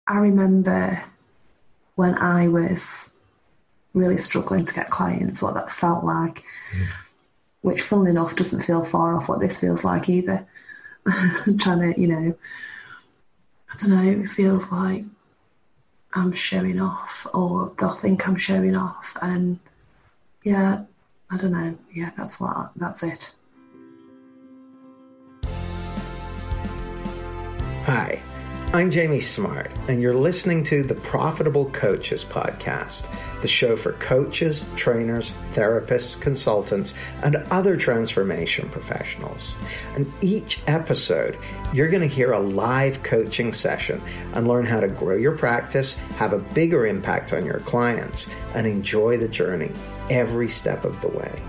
I remember when I was really struggling to get clients, what that felt like, which funnily enough doesn't feel far off what this feels like either. Trying to, I don't know, it feels like I'm showing off, or they'll think I'm showing off. And yeah, I don't know. Yeah, that's it. Hi, I'm Jamie Smart, and you're listening to the Profitable Coaches Podcast, the show for coaches, trainers, therapists, consultants, and other transformation professionals. And each episode, you're going to hear a live coaching session and learn how to grow your practice, have a bigger impact on your clients, and enjoy the journey every step of the way.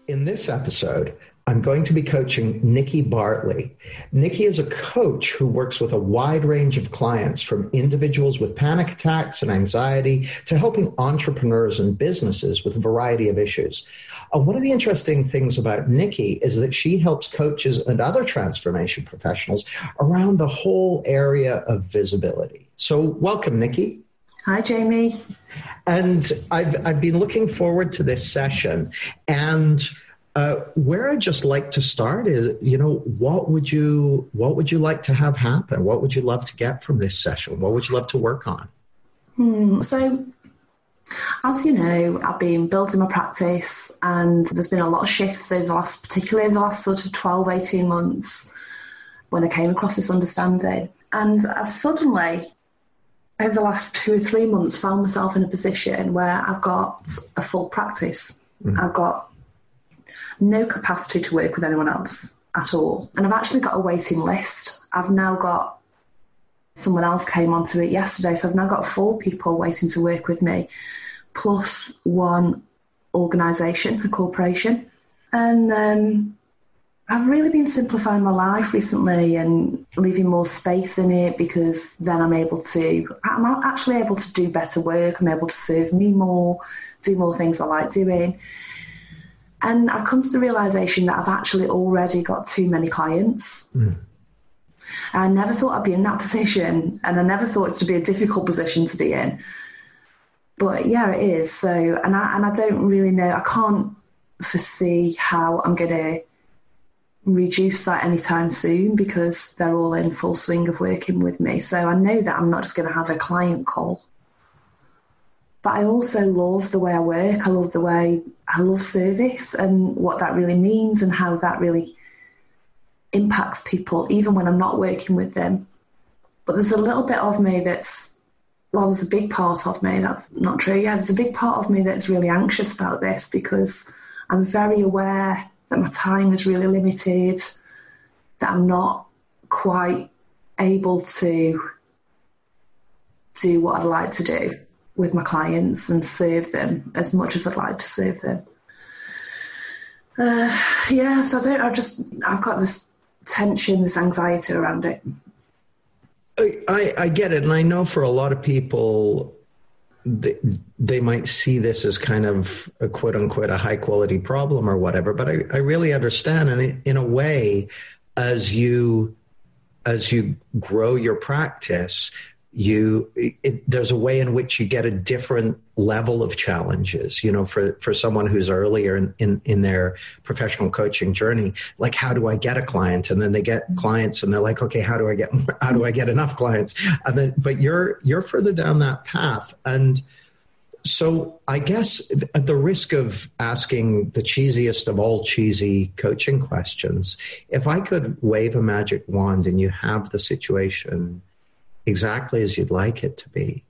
In this episode, I'm going to be coaching Nicky Bartley. Nicky is a coach who works with a wide range of clients, from individuals with panic attacks and anxiety to helping entrepreneurs and businesses with a variety of issues. One of the interesting things about Nicky is that she helps coaches and other transformation professionals around the whole area of visibility. So welcome, Nicky. Hi, Jamie. And I've been looking forward to this session, and where I'd just like to start is, what would you like to have happen? What would you love to get from this session? What would you love to work on? So, as you know, I've been building my practice, and there's been a lot of shifts particularly over the last sort of 12, 18 months when I came across this understanding. And I've suddenly, over the last 2 or 3 months, found myself in a position where I've got a full practice. I've got no capacity to work with anyone else at all. And I've actually got a waiting list. I've now got, someone else came onto it yesterday, so I've now got 4 people waiting to work with me, plus 1 organisation, a corporation. And I've really been simplifying my life recently and leaving more space in it, because then I'm actually able to do better work. I'm able to serve me more, do more things I like doing. And I've come to the realisation that I've actually already got too many clients. I never thought I'd be in that position, and I never thought it to be a difficult position to be in. But yeah, it is. So, and I don't really know, I can't foresee how I'm going to reduce that anytime soon, because they're all in full swing of working with me. So I know that I'm not just going to have a client call. But I also love the way I work. I love service and what that really means and how that really impacts people, even when I'm not working with them. But there's a little bit of me there's a big part of me, that's not true. Yeah, there's a big part of me that's really anxious about this, because I'm very aware that my time is really limited, that I'm not quite able to do what I'd like to do with my clients and serve them as much as I'd like to serve them. So I've got this tension, this anxiety around it. I get it. And I know for a lot of people, they might see this as kind of a quote unquote a high quality problem or whatever, but I really understand. And in a way, as you grow your practice, there's a way in which you get a different level of challenges, for someone who's earlier in their professional coaching journey, like, how do I get a client? And then they get clients and they're like, okay, how do I get enough clients? And then, but you're further down that path. And so I guess at the risk of asking the cheesiest of all cheesy coaching questions, if I could wave a magic wand and you have the situation exactly as you'd like it to be,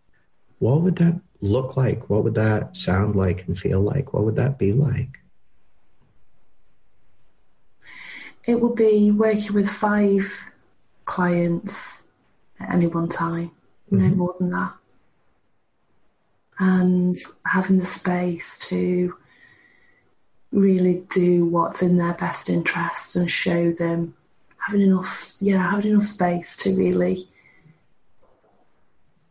what would that look like? What would that sound like and feel like? What would that be like? It would be working with 5 clients at any one time, no more than that. And having the space to really do what's in their best interest and show them, having enough space to really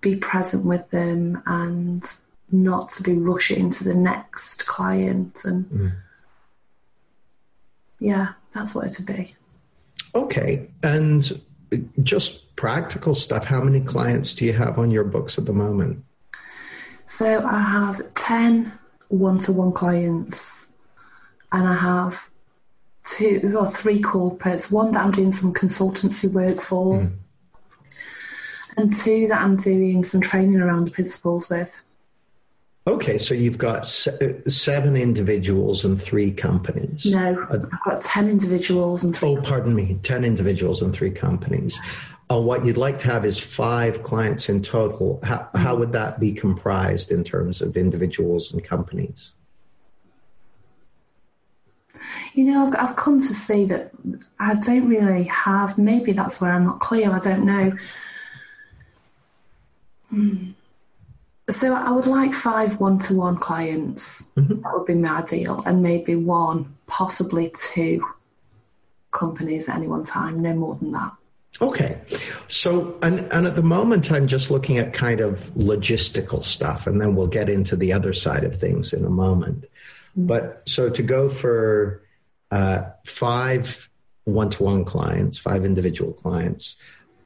be present with them and not to be rushing to the next client. And yeah, that's what it would be. Okay. And just practical stuff. How many clients do you have on your books at the moment? So I have 10 one-to-one clients, and I have 3 corporates, one that I'm doing some consultancy work for, and 2 that I'm doing some training around the principles with. Okay, so you've got 7 individuals and 3 companies. No, I've got 10 individuals and 3 Oh, pardon me, 10 individuals and 3 companies. What you'd like to have is 5 clients in total. How would that be comprised in terms of individuals and companies? You know, I've come to see that I don't really have, maybe that's where I'm not clear, I don't know. So I would like 5 one-to-one clients. That would be my ideal. And maybe 1, possibly 2 companies at any one time, no more than that. Okay. So, and at the moment, I'm just looking at kind of logistical stuff, and then we'll get into the other side of things in a moment. But so to go for 5 one-to-one clients, 5 individual clients,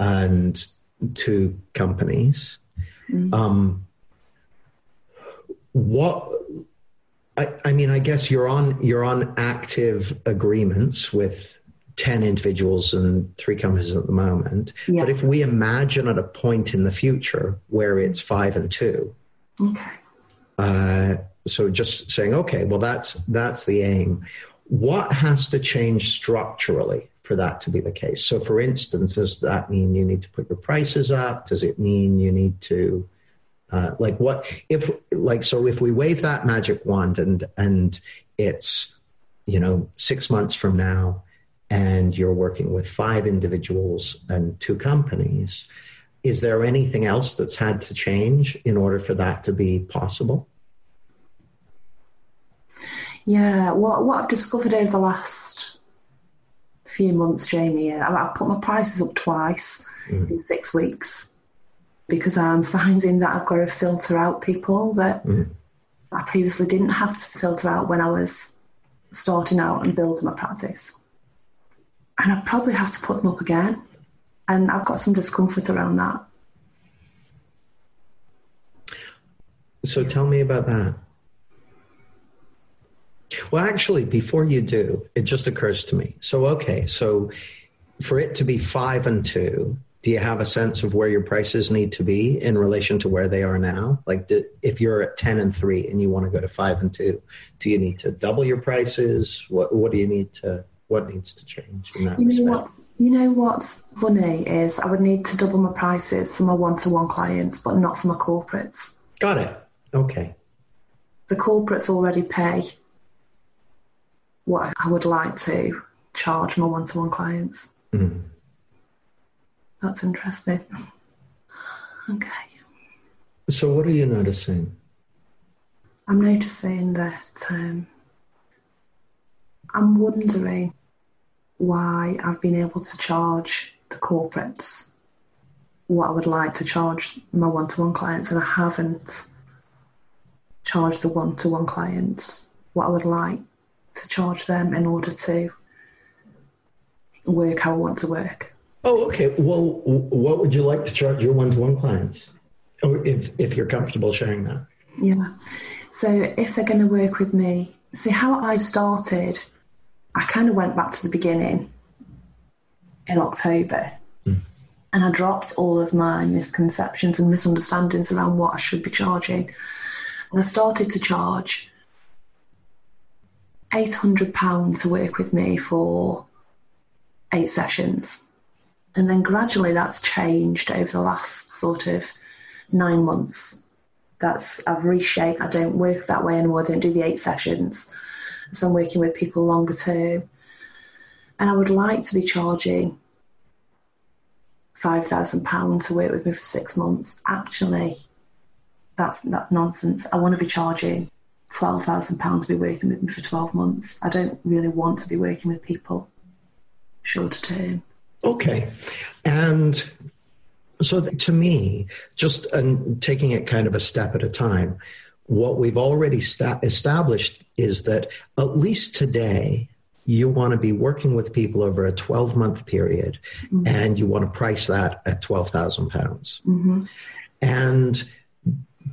and 2 companies, I guess you're on active agreements with 10 individuals and 3 companies at the moment. Yeah. But if we imagine at a point in the future where it's 5 and 2, okay. So just saying, okay, well, that's the aim. What has to change structurally for that to be the case? So for instance, does that mean you need to put your prices up? Does it mean you need to, so if we wave that magic wand and it's, 6 months from now, and you're working with 5 individuals and 2 companies, is there anything else that's had to change in order for that to be possible? Yeah, what I've discovered over the last few months, Jamie, I've put my prices up twice in 6 weeks, because I'm finding that I've got to filter out people that I previously didn't have to filter out when I was starting out and building my practice. And I probably have to put them up again. And I've got some discomfort around that. So tell me about that. Well, actually, before you do, it just occurs to me. So for it to be 5 and 2, do you have a sense of where your prices need to be in relation to where they are now? Like if you're at 10 and 3 and you want to go to 5 and 2, do you need to double your prices? What needs to change in that respect? What's funny is I would need to double my prices for my one-to-one clients, but not for my corporates. Got it. Okay. The corporates already pay what I would like to charge my one-to-one clients. That's interesting. Okay. So what are you noticing? I'm noticing that I'm wondering why I've been able to charge the corporates what I would like to charge my one-to-one clients, and I haven't charged the one-to-one clients what I would like to charge them in order to work how I want to work. Oh, okay. Well, what would you like to charge your one-to-one clients? Or if you're comfortable sharing that. Yeah. So if they're going to work with me, see how I started, I kind of went back to the beginning in October, and I dropped all of my misconceptions and misunderstandings around what I should be charging. And I started to charge £800 to work with me for 8 sessions. And then gradually that's changed over the last sort of 9 months. I've reshaped. I don't work that way anymore. I don't do the 8 sessions. So I'm working with people longer term. And I would like to be charging £5,000 to work with me for 6 months. Actually, that's nonsense. I want to be charging £12,000 to be working with me for 12 months. I don't really want to be working with people shorter term. Okay. And so to me, just taking it kind of a step at a time, what we've already established is that at least today, you want to be working with people over a 12-month period, and you want to price that at £12,000. And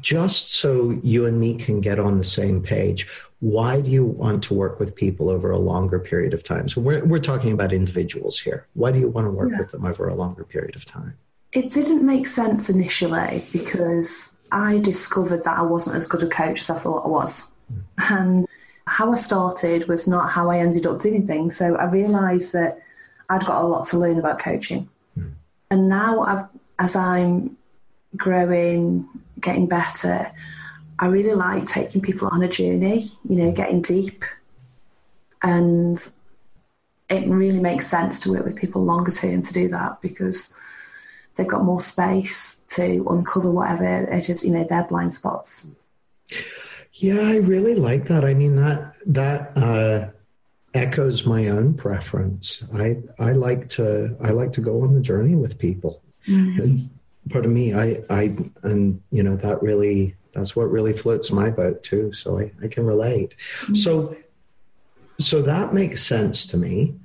just so you and me can get on the same page, why do you want to work with people over a longer period of time? So we're talking about individuals here. Why do you want to work with them over a longer period of time? It didn't make sense initially because I discovered that I wasn't as good a coach as I thought I was. And how I started was not how I ended up doing things. So I realised that I'd got a lot to learn about coaching. And now as I'm growing, getting better, I really like taking people on a journey, getting deep. And it really makes sense to work with people longer term to do that because they've got more space to uncover whatever it is, their blind spots. Yeah, I really like that. I mean, that echoes my own preference. I like to go on the journey with people. And part of me, that's what really floats my boat too. So I can relate. So that makes sense to me.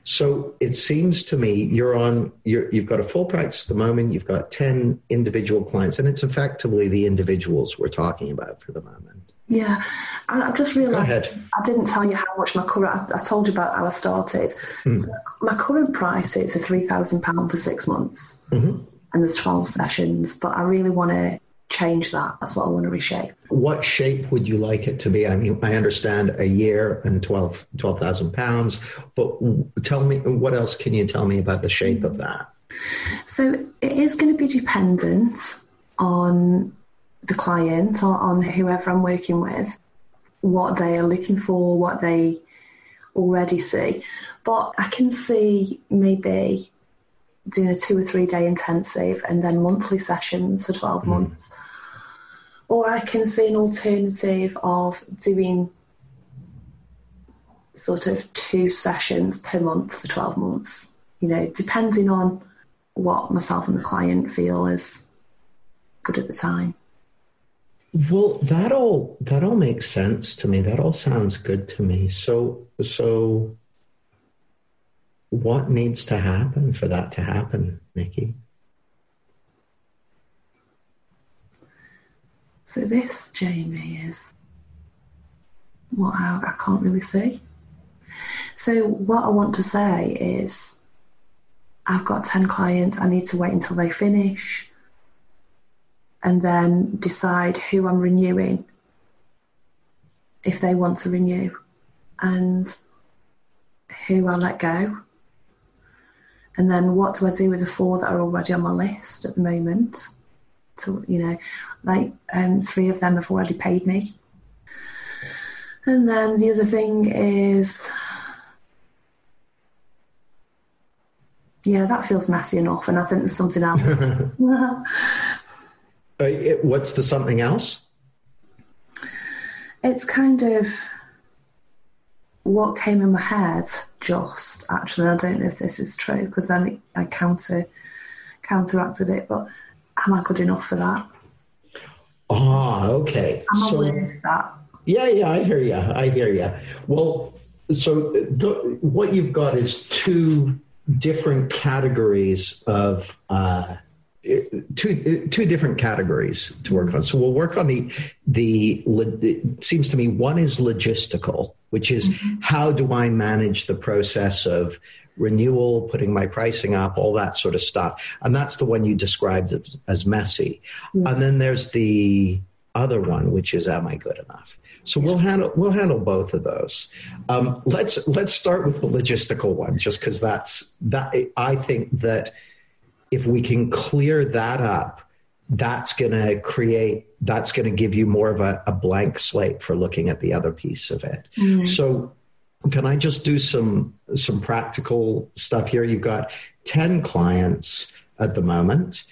So it seems to me you've got a full practice at the moment. You've got 10 individual clients, and it's effectively the individuals we're talking about for the moment. Yeah, I've just realised I didn't tell you how much my current. I told you about how I started. So my current price is £3,000 for 6 months, and there's 12 sessions. But I really want to change that. That's what I want to reshape. What shape would you like it to be? I mean, I understand a year and £12,000, but tell me, what else can you tell me about the shape of that? So it is going to be dependent on the client or on whoever I'm working with, what they are looking for, what they already see. But I can see maybe doing a 2 or 3 day intensive and then monthly sessions for 12 months. Or I can see an alternative of doing sort of 2 sessions per month for 12 months, depending on what myself and the client feel is good at the time. Well, that all makes sense to me. That all sounds good to me. So what needs to happen for that to happen, Nicky? So this, Jamie, is what I can't really see. So what I want to say is I've got 10 clients. I need to wait until they finish and then decide who I'm renewing if they want to renew and who I let go. And then what do I do with the 4 that are already on my list at the moment? So, 3 of them have already paid me. And then the other thing is, that feels messy enough. And I think there's something else. What's the something else? It's kind of what came in my head just, actually. I don't know if this is true because then I counteracted it, but am I good enough for that? Okay. Am I worth that? Yeah, I hear you. Well, so what you've got is 2 different categories of two different categories to work on. So we'll work on it seems to me one is logistical, which is how do I manage the process of renewal, putting my pricing up, all that sort of stuff. And that's the one you described as messy. And then there's the other one, which is, am I good enough? So we'll handle both of those. Let's start with the logistical one, just because I think that if we can clear that up, that's going to give you more of a blank slate for looking at the other piece of it. So can I just do some practical stuff here? You've got 10 clients at the moment.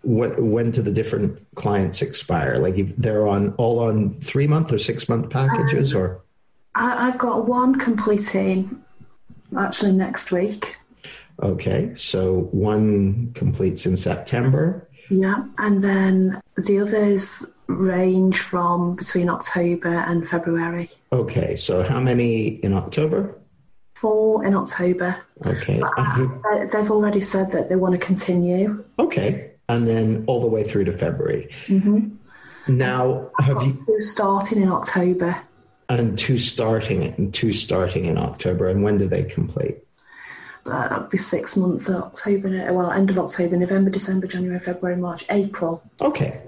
When do the different clients expire? Like if they're all on 3-month or 6-month packages, or? I've got one completing actually next week. Okay, so one completes in September. Yeah, and then the others range from between October and February. Okay, so how many in October? 4 in October. Okay. But they've already said that they want to continue. Okay, and then all the way through to February. Mm-hmm. Now, have you... 2 starting in October. And two starting in October. And when do they complete? That'll be 6 months of October, well, end of October, November, December, January, February, March, April. Okay.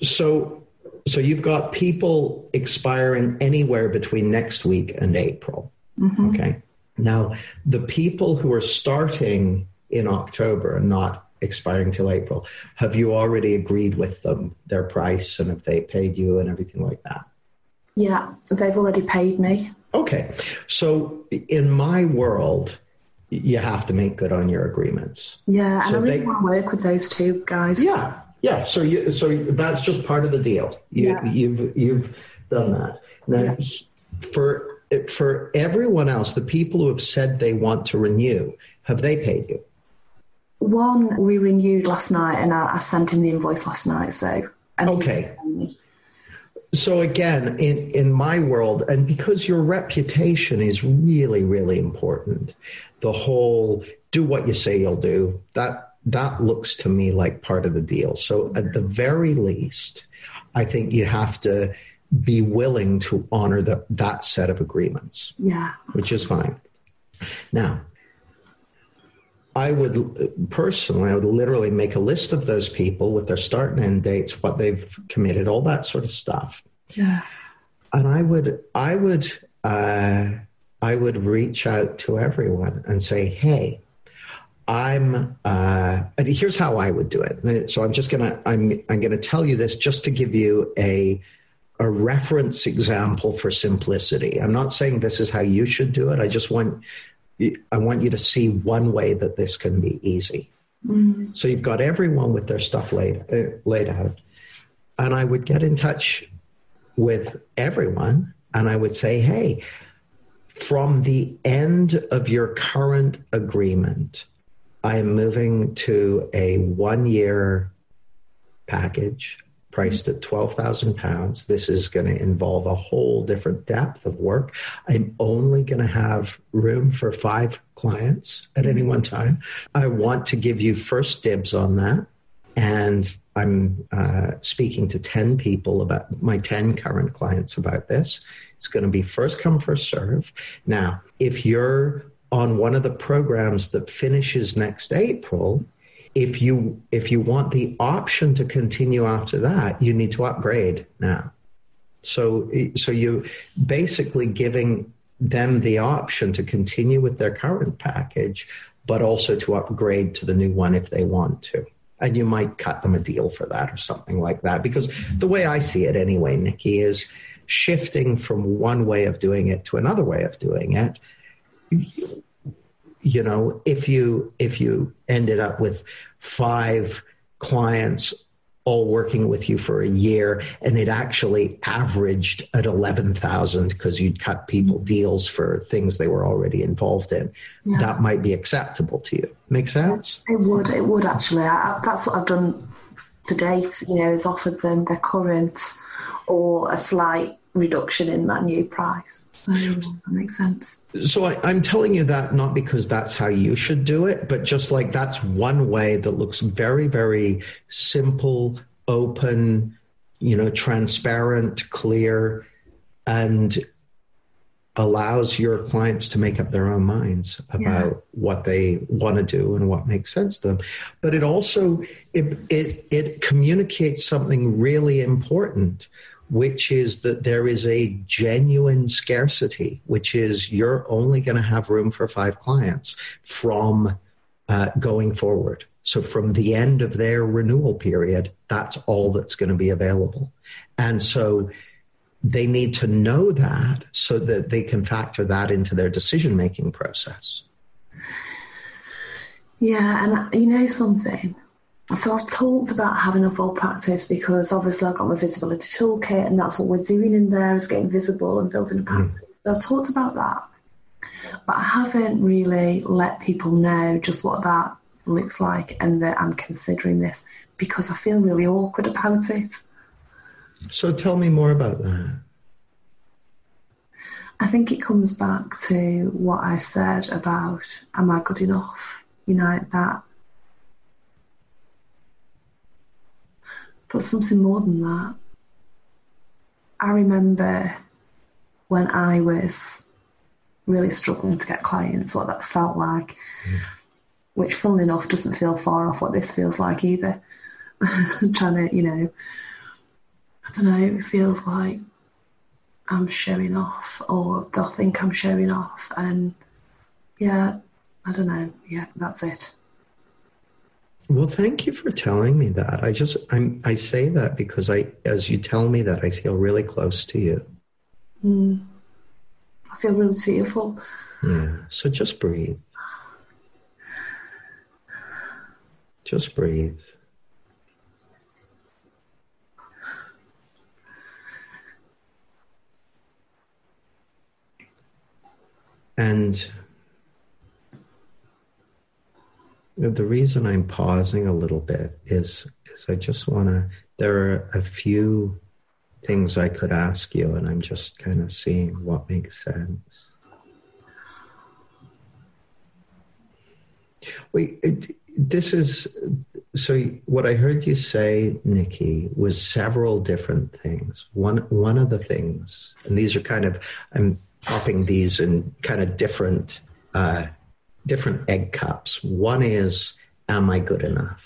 So you've got people expiring anywhere between next week and April. Mm-hmm. Okay. Now, the people who are starting in October and not expiring till April, have you already agreed with them their price and if they paid you and everything like that? Yeah, they've already paid me. Okay. So in my world, you have to make good on your agreements. Yeah, and so I really want to work with those two guys. Yeah, yeah. So that's just part of the deal. You've done that. Now, for everyone else, the people who have said they want to renew, have they paid you? One we renewed last night, and I sent him the invoice last night. So okay. So again, in my world, and because your reputation is really, really important, the whole do what you say you'll do, that looks to me like part of the deal. So at the very least, I think you have to be willing to honor that set of agreements. Yeah. Which is fine. Now, I would literally make a list of those people with their start and end dates, what they've committed, all that sort of stuff. Yeah. And I would reach out to everyone and say, hey, and here's how I would do it. So I'm gonna tell you this just to give you a reference example for simplicity. I'm not saying this is how you should do it. I want you to see one way that this can be easy. Mm-hmm. So you've got everyone with their stuff laid out. And I would get in touch with everyone and I would say, hey, from the end of your current agreement, I am moving to a 1-year package priced at £12,000. This is going to involve a whole different depth of work. I'm only going to have room for 5 clients at any one time. I want to give you first dibs on that. And I'm speaking to 10 people about my 10 current clients about this. It's going to be first come, first serve. Now, if you're on one of the programs that finishes next April, if you want the option to continue after that, you need to upgrade now. So you basically giving them the option to continue with their current package, but also to upgrade to the new one if they want to. And you might cut them a deal for that or something like that. Because the way I see it anyway, Nicky, is shifting from one way of doing it to another way of doing it. You know, if you ended up with 5 clients all working with you for a year and it actually averaged at 11,000 because you'd cut people deals for things they were already involved in, that might be acceptable to you. Make sense? It would actually. That's what I've done to date, is offered them their current or a slight reduction in that new price. So that makes sense. So I'm telling you that not because that's how you should do it, but just like that's one way that looks very, very simple, open, transparent, clear, and allows your clients to make up their own minds about what they want to do and what makes sense to them. But it also, it communicates something really important, which is that there is a genuine scarcity, which is you're only going to have room for 5 clients from going forward. So from the end of their renewal period, that's all that's going to be available. And so they need to know that so that they can factor that into their decision-making process. Yeah, and something? So I've talked about having a full practice because obviously I've got my visibility toolkit and that's what we're doing in there is getting visible and building a practice. So I've talked about that. But I haven't really let people know just what that looks like and that I'm considering this because I feel really awkward about it. So tell me more about that. I think it comes back to what I said about, am I good enough? That. But something more than that. I remember when I was really struggling to get clients, what that felt like, which funnily enough doesn't feel far off what this feels like either. Trying to, I don't know, it feels like I'm showing off or they'll think I'm showing off. And yeah, I don't know. Yeah, that's it. Well, thank you for telling me that. I say that because as you tell me that, I feel really close to you. I feel really tearful. Yeah. So just breathe. Just breathe. And the reason I'm pausing a little bit is I just want to, there are a few things I could ask you, and I'm just kind of seeing what makes sense. So what I heard you say, Nicky, was several different things. One of the things, and these are I'm popping these in kind of different egg cups. One is, am I good enough?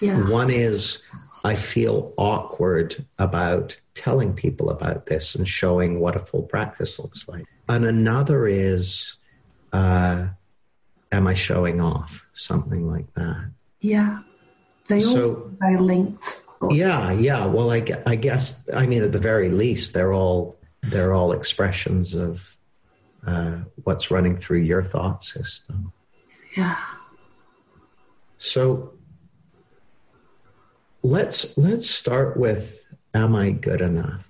Yeah. One is, I feel awkward about telling people about this and showing what a full practice looks like. And another is, am I showing off? Something like that. Yeah. They all very linked. Yeah. Well, I guess, at the very least, they're all expressions of what's running through your thought system. Yeah. So let's start with, am I good enough?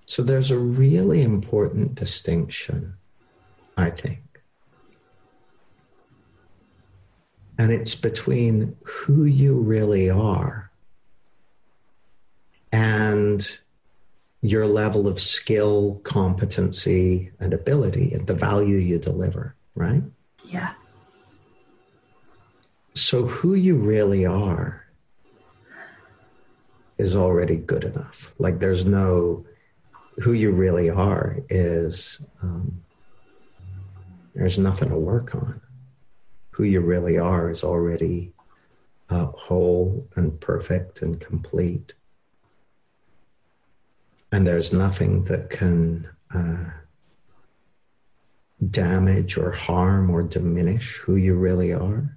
So there's a really important distinction, I think. And it's between who you really are and your level of skill, competency, and ability, and the value you deliver, right? Yeah. So who you really are is already good enough. Like who you really are is, there's nothing to work on. Who you really are is already whole and perfect and complete. And there's nothing that can damage or harm or diminish who you really are.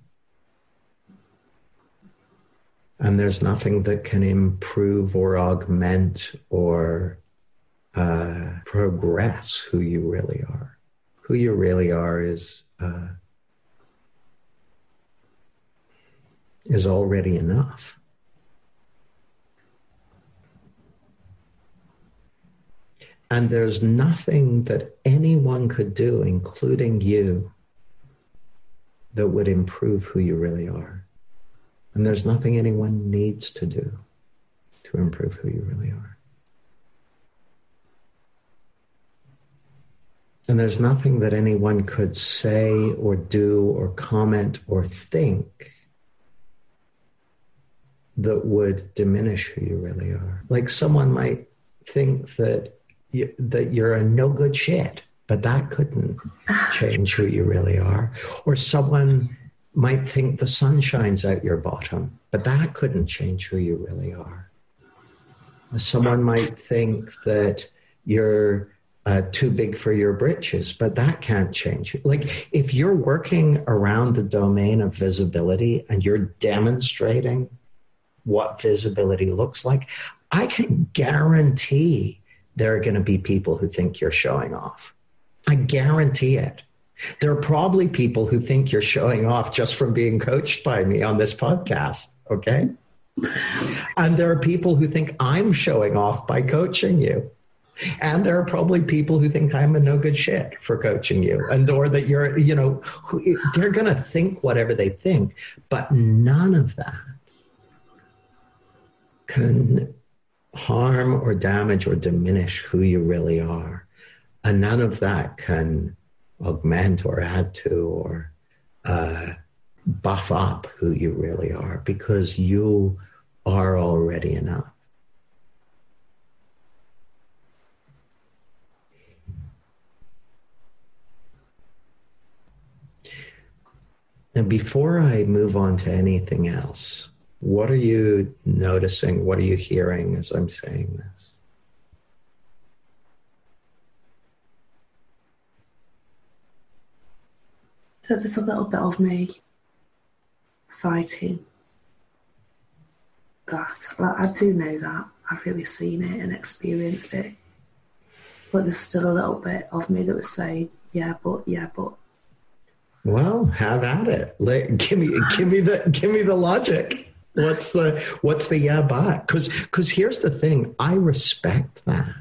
And there's nothing that can improve or augment or progress who you really are. Who you really are is already enough. And there's nothing that anyone could do, including you, that would improve who you really are. And there's nothing anyone needs to do to improve who you really are. And there's nothing that anyone could say or do or comment or think that would diminish who you really are. Like someone might think that you're a no good shit, but that couldn't change who you really are. Or someone might think the sun shines out your bottom, but that couldn't change who you really are. Someone might think that you're too big for your britches, but that can't change. Like if you're working around the domain of visibility and you're demonstrating what visibility looks like, I can guarantee there are going to be people who think you're showing off. I guarantee it. There are probably people who think you're showing off just from being coached by me on this podcast, okay? And there are people who think I'm showing off by coaching you. And there are probably people who think I'm a no good shit for coaching you, and or that you're, they're going to think whatever they think, but none of that can harm or damage or diminish who you really are. And none of that can augment or add to or buff up who you really are, because you are already enough. And before I move on to anything else, what are you noticing? What are you hearing as I'm saying this? So there's a little bit of me fighting that. Like, I do know that. I've really seen it and experienced it. But there's still a little bit of me that would say, yeah, but. Well, have at it. Give me the logic. What's the yeah, but? Because here's the thing. I respect that.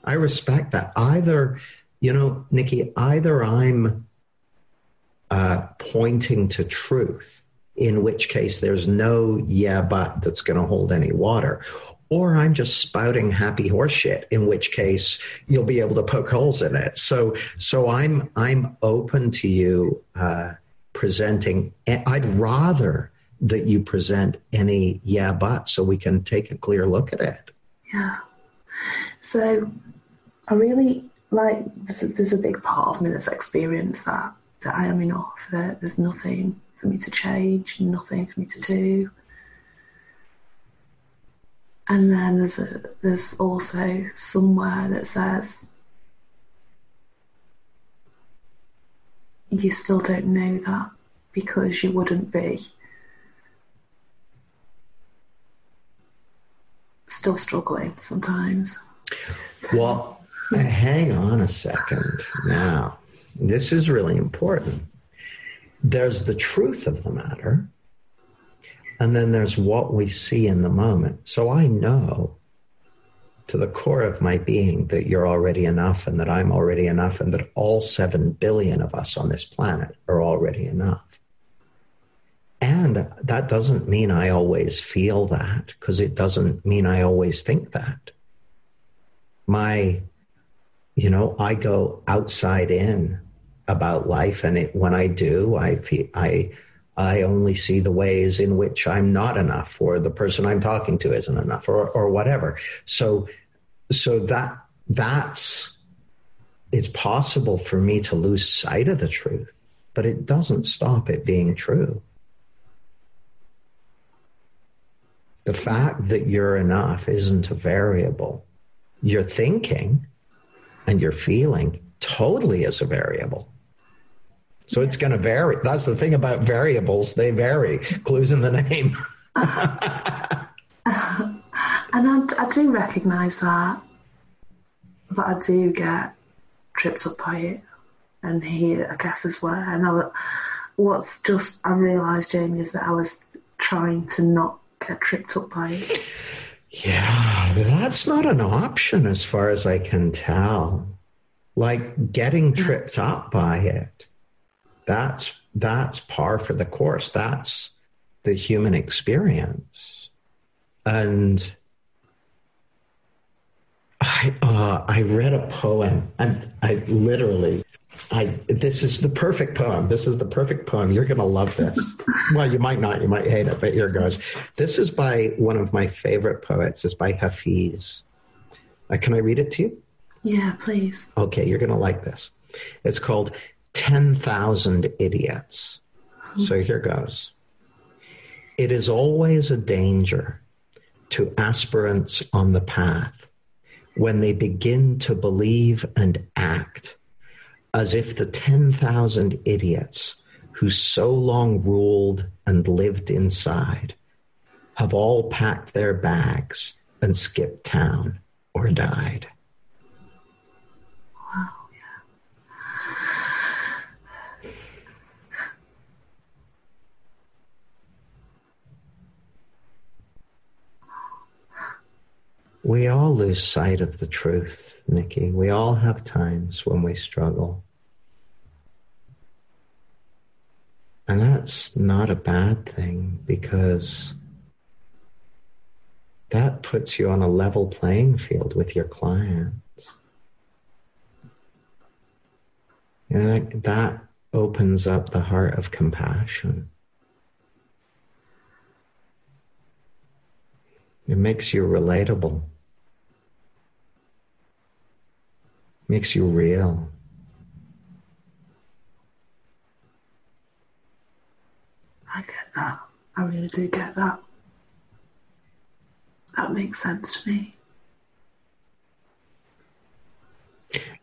Either, Nicky, either I'm pointing to truth, in which case there's no yeah, but that's going to hold any water, or I'm just spouting happy horse shit, in which case you'll be able to poke holes in it. So I'm open to you presenting. I'd rather that you present any yeah, but, so we can take a clear look at it. Yeah. So I really there's a big part of me that's experienced that I am enough, that there's nothing for me to change, nothing for me to do. And then there's also somewhere that says you still don't know that, because you wouldn't be still struggling sometimes. Well, hang on a second now. This is really important. There's the truth of the matter, and then there's what we see in the moment. So I know to the core of my being that you're already enough, and that I'm already enough, and that all 7 billion of us on this planet are already enough. And that doesn't mean I always feel that, because it doesn't mean I always think that. I go outside in about life, and when I do, I only see the ways in which I'm not enough, or the person I'm talking to isn't enough, or whatever. So it's possible for me to lose sight of the truth, but it doesn't stop it being true. The fact that you're enough isn't a variable. Your thinking and your feeling totally is a variable. So it's going to vary. That's the thing about variables. They vary. Clues in the name. And I do recognise that, but I do get tripped up by it. And here, I guess, is where. And I realised, Jamie, is that I was trying to not get tripped up by it. Yeah, that's not an option as far as I can tell. Like getting tripped up by it, that's par for the course. That's the human experience. And I read a poem, and this is the perfect poem. This is the perfect poem. You're going to love this. Well, you might not. You might hate it, but here goes. This is by one of my favorite poets. It's by Hafiz. Can I read it to you? Yeah, please. Okay, you're going to like this. It's called 10,000 Idiots. So here goes. It is always a danger to aspirants on the path when they begin to believe and act as if the 10,000 idiots who so long ruled and lived inside have all packed their bags and skipped town or died. Wow, yeah. We all lose sight of the truth, Nicky. We all have times when we struggle. And that's not a bad thing, because that puts you on a level playing field with your clients. And that opens up the heart of compassion. It makes you relatable. Makes you real. I get that. I really do get that. That makes sense to me.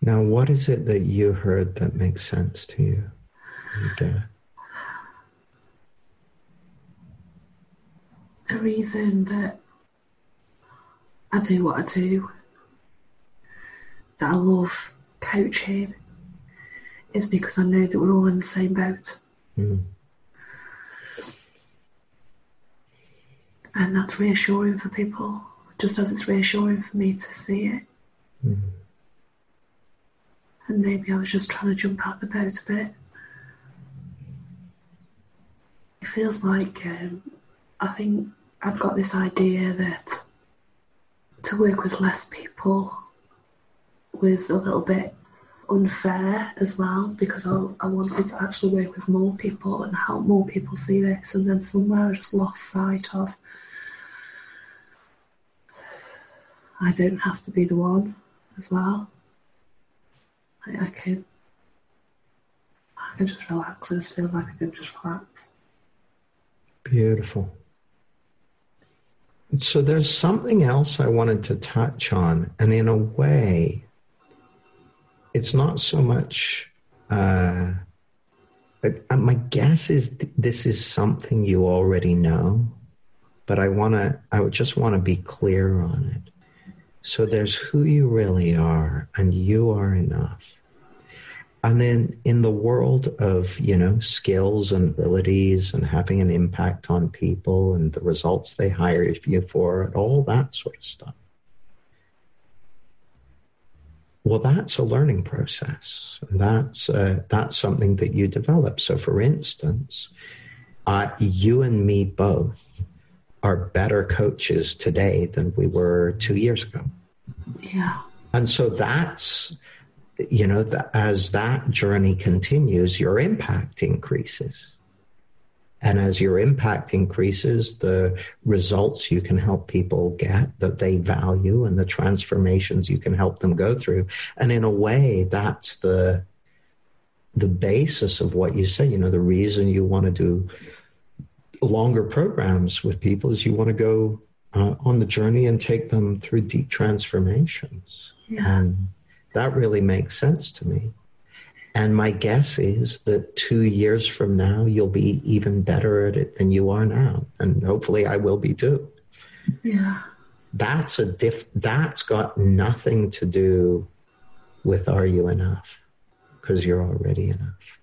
Now, what is it that you heard that makes sense to you? The reason that I do what I do, that I love coaching, is because I know that we're all in the same boat. Mm. And that's reassuring for people, just as it's reassuring for me to see it. Mm. And maybe I was just trying to jump out the boat a bit. It feels like I think I've got this idea that to work with less people was a little bit unfair as well, because I wanted to actually work with more people and help more people see this, and then somewhere I just lost sight of I don't have to be the one as well. I can just relax. I just feel like I can just relax. Beautiful. So there's something else I wanted to touch on, and in a way, it's not so much, my guess is this is something you already know, but I would just want to be clear on it. So there's who you really are, and you are enough. And then in the world of, skills and abilities and having an impact on people and the results they hire you for, and all that sort of stuff. Well, that's a learning process. That's something that you develop. So for instance, you and me both are better coaches today than we were 2 years ago. Yeah. And so that's, as that journey continues, your impact increases. And as your impact increases, the results you can help people get that they value and the transformations you can help them go through. And in a way, that's the basis of what you say. The reason you want to do longer programs with people is you want to go on the journey and take them through deep transformations. Yeah. And that really makes sense to me. And my guess is that 2 years from now, you'll be even better at it than you are now. And hopefully I will be too. Yeah. That's got nothing to do with are you enough? Because you're already enough.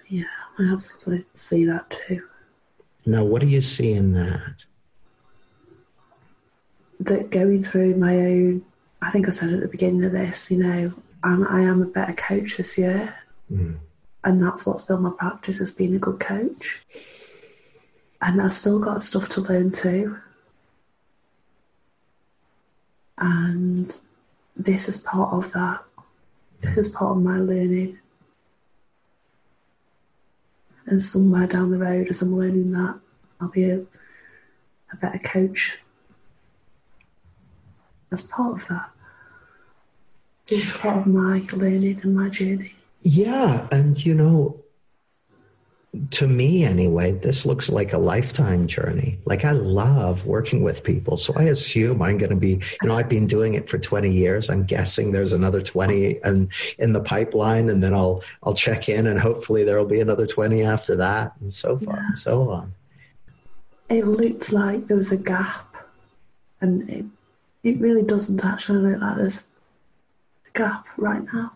Yeah, I absolutely see that too. Now, what do you see in that? That going through my own, I think I said at the beginning of this, I am a better coach this year. Mm. And that's what's built my practice, as being a good coach. And I've still got stuff to learn too. And this is part of that. This is part of my learning. And somewhere down the road, as I'm learning that, I'll be a better coach. As part of that. It's part of my learning and my journey. Yeah, and to me anyway, this looks like a lifetime journey. Like, I love working with people, so I assume I'm going to be, I've been doing it for 20 years. I'm guessing there's another 20 and in the pipeline, and then I'll check in, and hopefully there'll be another 20 after that, and so far and so on. It looked like there was a gap, and it really doesn't actually look like there's a gap right now.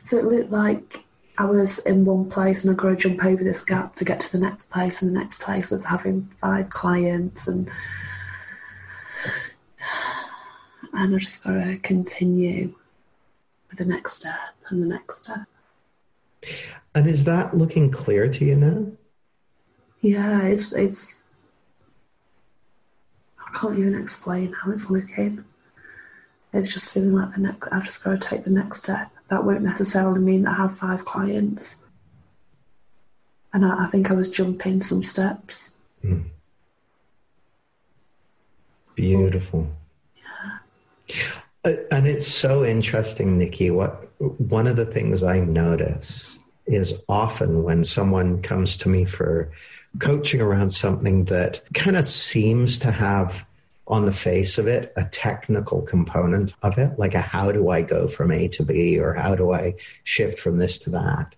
So it looked like I was in one place and I got to jump over this gap to get to the next place, and the next place was having 5 clients, and And I just got to continue with the next step and the next step. And is that looking clear to you now? Yeah, it's I can't even explain how it's looking. It's just feeling like I've just got to take the next step. That won't necessarily mean that I have 5 clients. And I think I was jumping some steps. Mm. Beautiful. Yeah. And it's so interesting, Nicky. One of the things I notice is often when someone comes to me for coaching around something that kind of seems to have on the face of it a technical component of it, like a how do I go from A to B, or how do I shift from this to that.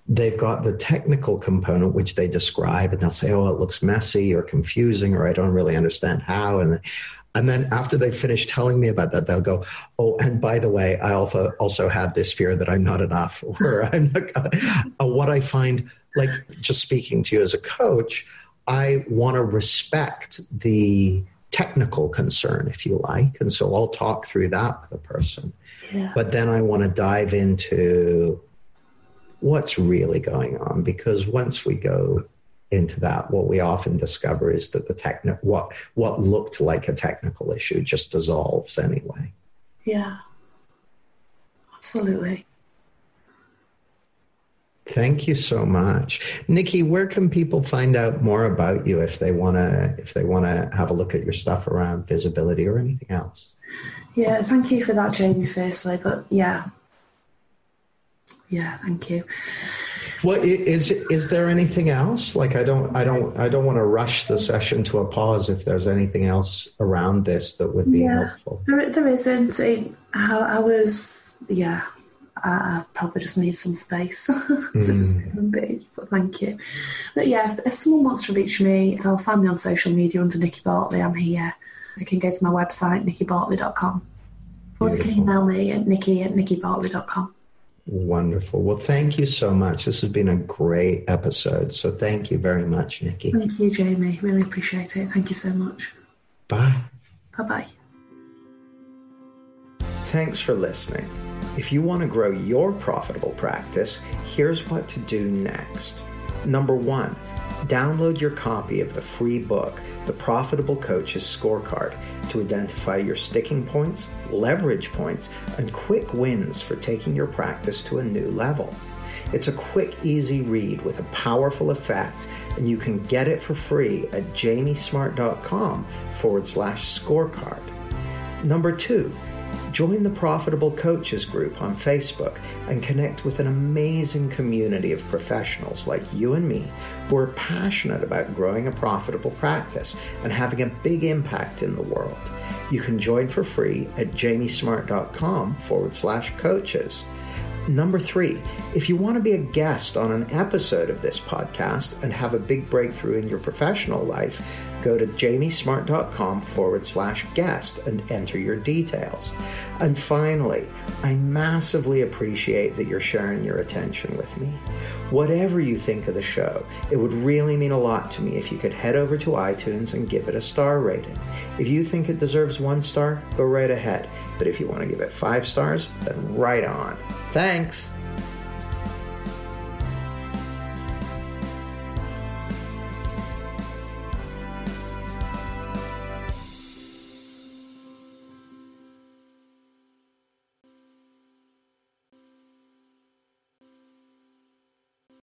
They've got the technical component, which they describe, and they'll say, oh, it looks messy or confusing, or I don't really understand how. And then after they finish telling me about that, they'll go, oh, and by the way, I also have this fear that I'm not enough, or I'm not. What I find, like just speaking to you as a coach, I want to respect the technical concern, if you like. And so I'll talk through that with a person. Yeah. But then I want to dive into what's really going on, because once we go into that, what we often discover is that what looked like a technical issue just dissolves anyway. Yeah, absolutely. Thank you so much, Nicky. Where can people find out more about you if they want to have a look at your stuff around visibility or anything else? Yeah, thank you for that, Jamie. Firstly, but yeah, thank you. Well, is there anything else? Like, I don't want to rush the session to a pause. If there's anything else around this that would be helpful, there isn't. I probably just need some space to just be. But thank you. But yeah, if someone wants to reach me, they'll find me on social media under Nicky Bartley. I'm here. They can go to my website, nickybartley.com, or they can email me at nicky@nickybartley.com. Wonderful. Well, thank you so much. This has been a great episode. So thank you very much, Nicky. Thank you, Jamie. Really appreciate it. Thank you so much. Bye. Bye-bye. Thanks for listening. If you want to grow your profitable practice, here's what to do next. Number 1, download your copy of the free book, The Profitable Coach's Scorecard, to identify your sticking points, leverage points, and quick wins for taking your practice to a new level. It's a quick, easy read with a powerful effect, and you can get it for free at jamiesmart.com/scorecard. Number 2, join the Profitable Coaches group on Facebook and connect with an amazing community of professionals like you and me who are passionate about growing a profitable practice and having a big impact in the world. You can join for free at jamiesmart.com/coaches. Number 3, if you want to be a guest on an episode of this podcast and have a big breakthrough in your professional life, go to jamiesmart.com/guest and enter your details. And finally, I massively appreciate that you're sharing your attention with me. Whatever you think of the show, it would really mean a lot to me if you could head over to iTunes and give it a star rating. If you think it deserves 1 star, go right ahead. But if you want to give it 5 stars, then right on. Thanks.